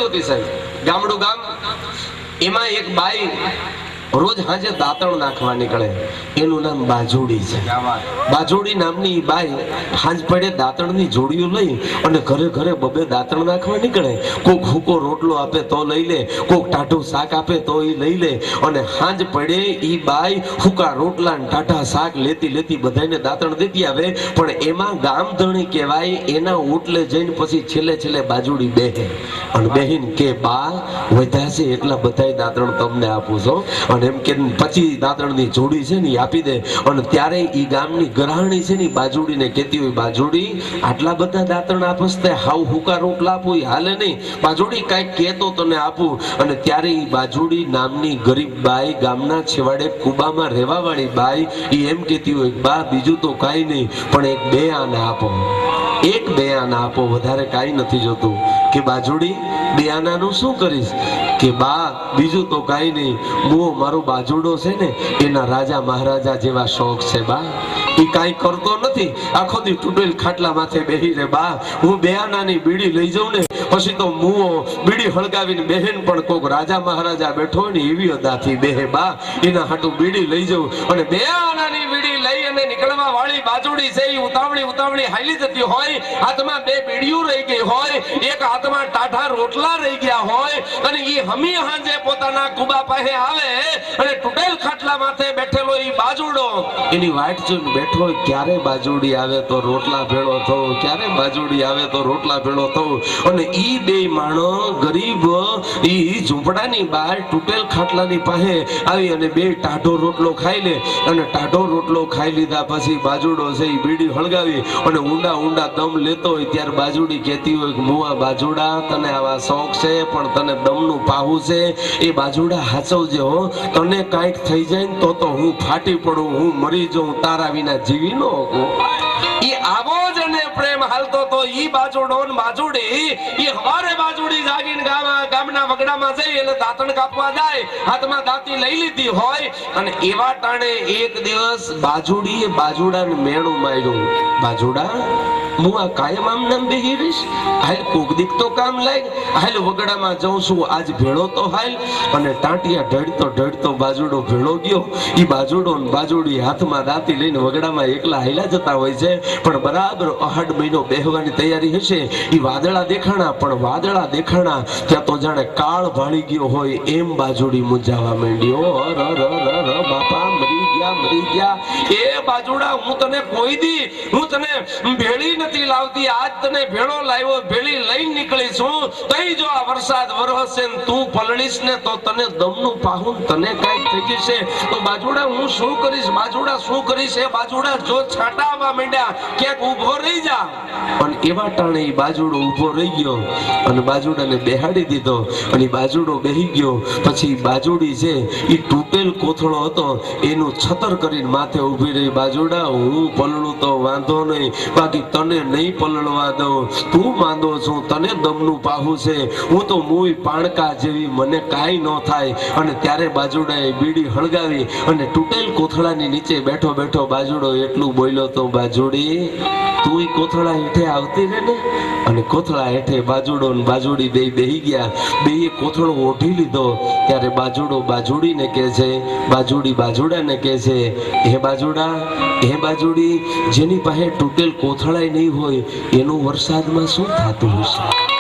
થતું હતી સાહેબ, ગામડું ગામ, એમાં એક બાઈ રોજ હાજે દાંતણ નાખવા નીકળે, એનું નામ બાજુડી છે. બાજુડી નામની બાઈ હાંજ પડે દાંતણની જોડીઓ લઈ અને ઘરે ઘરે બબે દાંતણ નાખવા નીકળે. કોક હુકો રોટલો આપે તો લઈ લે, કોક ટાઢું શાક આપે તો એ લઈ લે, અને હાંજ પડે ઈ બાઈ હુકા રોટલા ને ટાઢા શાક લેતી લેતી બધાને દાંતણ દેતી આવે. પણ એમાં ગામધણી કહેવાય, એના ઓટલે જઈને પછી છેલ્લે છેલ્લે બાજુડી બેહે અને બેહીને કે બા વધ્યા છે એટલા બધા દાંતણ તમને આપું છો, અને એમ કે પછી દાંતણની જોડી છે ને આપી દે. અને ત્યારે ઈ ગામની ગરાહણી છે ને બાજુડીને કહેતી હોય, બાજુડી આટલા બધા દાંતણ આપસ તે હાવ હુકા રોટલા આપું હાલે નહીં, બાજુડી કાંઈક કહેતો તને આપું. અને ત્યારે ઈ બાજુડી નામની ગરીબ બાઈ, ગામના છેવાડે કુબામાં રહેવા વાળી બાઈ, ઈ એમ કહેતી હોય, બા બીજું તો કાંઈ નહીં પણ એક બે આના આપો, એક બે આના આપો, વધારે કાંઈ નથી જોતું. કે બાજુડી બે આનાનું શું કરીશ? કે બા બીજું તો કાંઈ નહીં, હું મારો બાજુડો છે ને એના રાજા મહારાજા જેવા શોખ છે બા, એ કાંઈ કરતો નથી, આખો દી તૂટેલ ખાટલા માથે બેહી રે બા. હું બે આનાની બીડી લઈ જાઉં ને પછી તો મુઓ બીડી હળગાવીને બહેન પણ કોક રાજા મહારાજા બેઠો હોય ને એવી અદાથી બેહે બા, એના હાટું બીડી લઈ જાઉં. અને બે આનાની બીડી લઈ અને નીકળવા વાળી બાજુડી છે એ ઉતાવળી ઉતાવળી હાલી જતી હોય, હાથમાં બે બીડીઓ રહી ગઈ હોય, એક હાથમાં ટાઢા રોટલા રહી ગયા હોય, અને ઈ હમી હાંજે પોતાના કુબા પાસે આવે અને તૂટેલ ખાટલા માથે બેઠેલો ઈ બાજુડો એની વાટ જોઈને બેઠો હોય, ક્યારે બાજુડી આવે તો રોટલા ભેળો થવું, ક્યારે બાજુડી આવે તો રોટલા ભેળો થવું. અને ઈ બે માણો ગરીબ ઈ ઝૂંપડાની બહાર તૂટેલ ખાટલાની પાસે આવી અને બે ટાઢો રોટલો ખાઈ લે. અને ટાઢો રોટલો ખાઈ લીધા પછી બાજુડો છે ઈ બીડી હળગાવી અને ઊંડા ઊંડા દમ લેતો હોય, ત્યારે બાજુડી કહેતી હોય કે મુઆ બાજુડા તને આવા શોખ છે પણ તને દમનું પાહું છે, એ બાજુડા હાચવજે હો, તને કાંઈક થઈ જાય ને તો હું ફાટી પડું, હું મરી જાઉં, તારા વિના જીવી ન શકું. ઈ આવો જ અને પ્રેમ હાલતો તો ઈ બાજુડો ને બાજુડી, ઈ હવારે બાજુડી જાગીને ગામના વગડામાં જઈ એટલે દાંતણ કાપવા જાય, હાથમાં દાંતી લઈ લીધી હોય. અને એવા ટાણે એક દિવસ બાજુડીએ બાજુડાને મેણું માર્યું, બાજુડા હું આ કાયમ આમ નામ બેહી રહીશ, હાલ કોક દીક તો કામ લાગ, હાલ વગડામાં જાઉં છું, આજ ભેળો તો હાલ. અને ટાંટિયા ઢળતો ઢળતો બાજુડો ભેળો ગયો. ઈ બાજુડો ને બાજુડી હાથમાં દાંતી લઈને વગડામાં એકલા હાલ્યા જતા હોય છે. પણ બરાબર 8 મહિનો બેહવાની તૈયારી હશે, ઈ વાદળા દેખાણા, પણ વાદળા દેખાણા ત્યાં તો જાણે કાળ ભાળી ગયો હોય એમ બાજુડી મૂંઝાવા માંડ્યો. બાપા મરી ગયા, એ બાજુડા હું તને કોઈ દી હું તને ભેળી નથી લાવતી, આજ તને ભેળો લાવ્યો, ભેળી લઈને નીકળી છું. તઈ જો આ વરસાદ વરસશે ને તું પલળીશ ને તો તને દમનું પાહું તને કાંઈક થઈ જશે, તો બાજુડા હું શું કરીશ, બાજુડા શું કરીશ? એ બાજુડા જો છાંટા આવવા માંડ્યા, ક્યાંક ઊભો રહી જા. અને એવા ટાણે ઈ બાજુડો ઊભો રહી ગયો અને બાજુડાને બેહાડી દીધો. અને બાજુડો બેહી ગયો. પછી બાજુડી છે ઈ તૂટેલ કોથળો હતો એનું છતર કરીને માથે ઊભી રહી. બાજુડા હું પલળું તો વાંધો નહીં, બાકી તને નહીં પલળવા દઉં, તું માંદો છું, તને દમનું પાહું છે, હું તો મૂવી પાણકા જેવી, મને કાંઈ ન થાય. અને ત્યારે બાજુડાએ બીડી હળગાવી અને તૂટેલ કોથળાની નીચે બેઠો બેઠો બાજુડો એટલું બોલ્યો તો, બાજુડી તું ઈ કોથળા હેઠે આવતી રે ને. અને કોથળા હેઠે બાજુડો ને બાજુડી બે બેહી ગયા, બેયે કોથળો ઓઢી લીધો. ત્યારે બાજુડો બાજુડીને કહે છે, બાજુડી બાજુડાને કહે છે, હે બાજુડા, હે બાજુડી, જેની પાસે તૂટેલ કોથળાય નહીં હોય એનું વરસાદમાં શું થતું હશે?